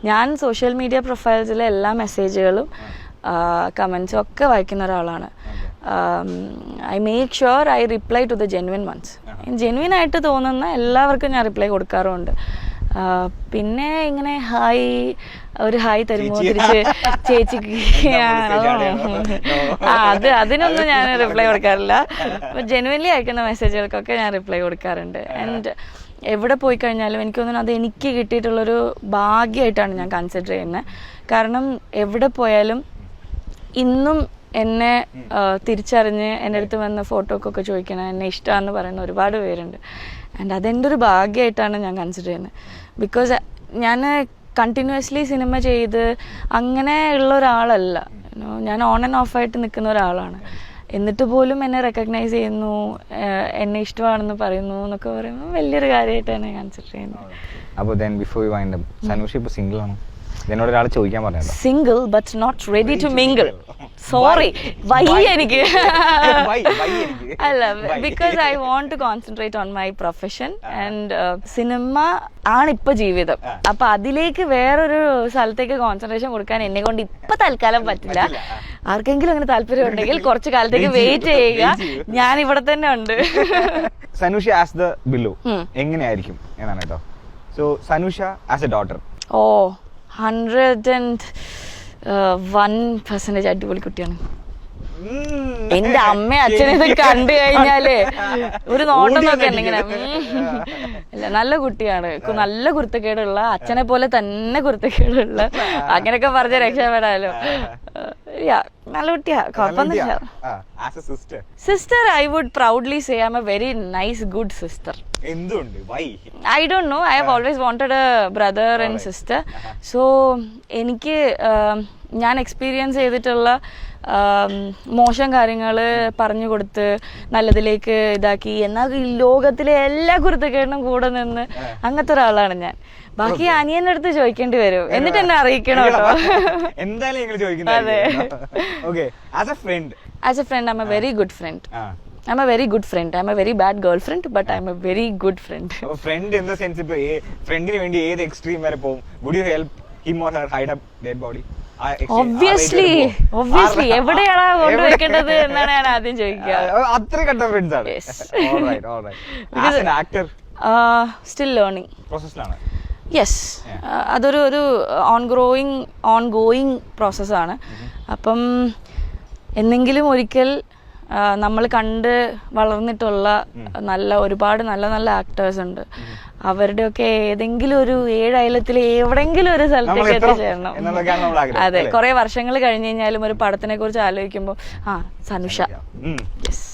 ഞാൻ social media പ്രൊഫൈൽസിലെ എല്ലാ മെസ്സേജുകളും കമൻസും ഒക്കെ വായിക്കുന്ന ഒരാളാണ്. I make sure I reply to the genuine ones. Genuine ആയിട്ട് തോന്നുന്ന എല്ലാവർക്കും ഞാൻ റിപ്ലൈ കൊടുക്കാറുമുണ്ട്. പിന്നെ ഇങ്ങനെ ഒരു ഹായ് തരുമോ തിരിച്ച് ചേച്ചിക്ക്, അതിനൊന്നും ഞാൻ റിപ്ലൈ കൊടുക്കാറില്ല. ജെന്യുവൻലി അയക്കുന്ന മെസ്സേജുകൾക്കൊക്കെ ഞാൻ റിപ്ലൈ കൊടുക്കാറുണ്ട്. ആൻഡ് എവിടെ പോയി കഴിഞ്ഞാലും എനിക്ക് തോന്നുന്നു അത് എനിക്ക് കിട്ടിയിട്ടുള്ളൊരു ഭാഗ്യമായിട്ടാണ് ഞാൻ കൺസിഡർ ചെയ്യുന്നത്. കാരണം എവിടെ പോയാലും ഇന്നും എന്നെ തിരിച്ചറിഞ്ഞ് എൻ്റെ അടുത്ത് വന്ന ഫോട്ടോക്കൊക്കെ ചോദിക്കണം, എന്നെ ഇഷ്ടമാണെന്ന് പറയുന്ന ഒരുപാട് പേരുണ്ട്. ആൻഡ് അതെൻ്റെ ഒരു ഭാഗ്യമായിട്ടാണ് ഞാൻ കൺസിഡർ ചെയ്യുന്നത്. ബിക്കോസ് ഞാൻ കണ്ടിന്യൂസ്ലി സിനിമ ചെയ്ത് അങ്ങനെ ഉള്ള ഒരാളല്ല. ഞാൻ ഓൺ ആൻഡ് ഓഫായിട്ട് നിൽക്കുന്ന ഒരാളാണ്. എന്നിട്ട് പോലും എന്നെ റെക്കഗ്നൈസ് ചെയ്യുന്നു, എന്നെ ഇഷ്ടമാണെന്ന് പറയുന്നു എന്നൊക്കെ പറയുമ്പോൾ വലിയൊരു കാര്യമായിട്ടാണ് ഞാൻ കൺസിഡർ ചെയ്യുന്നത്. അപ്പോൾ then before we wind up, Sanusha ഇപ്പോൾ സിംഗിൾ ആണോ? എന്നോട് ഒരാൾ ചോദിക്കാൻ പറഞ്ഞല്ലോ. Single but not ready to mingle. Sorry, എനിക്ക് അല്ല, because I want to concentrate on my profession and cinema ആണ് ഇപ്പൊ ജീവിതം. അപ്പൊ അതിലേക്ക് വേറൊരു സ്ഥലത്തേക്ക് കോൺസെൻട്രേഷൻ കൊടുക്കാൻ എന്നെ കൊണ്ട് ഇപ്പൊ തൽക്കാലം പറ്റില്ല. ആർക്കെങ്കിലും അങ്ങനെ താല്പര്യം ഉണ്ടെങ്കിൽ കുറച്ച് കാലത്തേക്ക് വെയിറ്റ് ചെയ്യുക, ഞാൻ ഇവിടെ തന്നെ ഉണ്ട്. സനൂഷ ആസ് ദ ബിലോ എങ്ങനെയായിരിക്കും എന്നാണ് കേട്ടോ. So Sanusha as A daughter. 101% അടിപൊളി കുട്ടിയാണ്. എന്റെ അമ്മയും അച്ഛനും ഇത് കണ്ടു കഴിഞ്ഞാലേ ഒരു നോട്ടം നോക്കണ്ട ഇങ്ങനെ. അല്ല, നല്ല കുട്ടിയാണ്, നല്ല കുരുത്തക്കേടുള്ള, അച്ഛനെ പോലെ തന്നെ കുരുത്തക്കേടുള്ള, അങ്ങനെയൊക്കെ പറഞ്ഞ രക്ഷപ്പെടാലോ. നല്ല കുട്ടിയാ, കുഴപ്പമൊന്നുമില്ല. Sister, I would proudly say I am a very nice good sister. I don't know. I have always wanted a brother and sister. So എനിക്ക് ഞാൻ എക്സ്പീരിയൻസ് ചെയ്തിട്ടുള്ള മോശം കാര്യങ്ങൾ പറഞ്ഞു കൊടുത്ത് നല്ലതിലേക്ക് ഇതാക്കി, എന്നാൽ ഈ ലോകത്തിലെ എല്ലാ കുരുത്തക്കേടിനും കൂടെ നിന്ന് അങ്ങനത്തെ ഒരാളാണ് ഞാൻ. ബാക്കി അനിയന്റെ അടുത്ത് ചോദിക്കേണ്ടി വരും, എന്നിട്ട് എന്നെ അറിയിക്കണം കേട്ടോ. As a friend, I'm a very good friend. I'm a very good friend. I'm a very bad girlfriend, but I'm a very good friend. Friend in the sense, friendന് വേണ്ടി ഏത് എക്സ്ട്രീം വരെ പോകും? Would you help him or her hide up dead body? Obviously. എവിടെയാണ് കൊണ്ടുവയ്ക്കേണ്ടത് എന്നാണ് ഞാൻ ആദ്യം ചോദിക്കുക. അത്ര കണ്ട ഫ്രണ്ട്സ് ആണ്. All right. As an actor, still learning പ്രോസസ്സിലാണ്. യെസ്, അതൊരു ഓൺഗോയിങ് പ്രോസസ്സാണ്. അപ്പം എന്തെങ്കിലും ഒരിക്കൽ നമ്മൾ കണ്ട് വളർന്നിട്ടുള്ള ഒരുപാട് നല്ല ആക്ടേഴ്സ് ഉണ്ട്. അവരുടെയൊക്കെ ഏതെങ്കിലും ഒരു 7 അയലത്തിൽ എവിടെങ്കിലും ഒരു സ്ഥലത്തേക്ക് എത്തിച്ചേരണം. അതെ, കുറെ വർഷങ്ങൾ കഴിഞ്ഞ് കഴിഞ്ഞാലും ഒരു പടത്തിനെ കുറിച്ച് ആലോചിക്കുമ്പോൾ സനുഷ. യെസ്.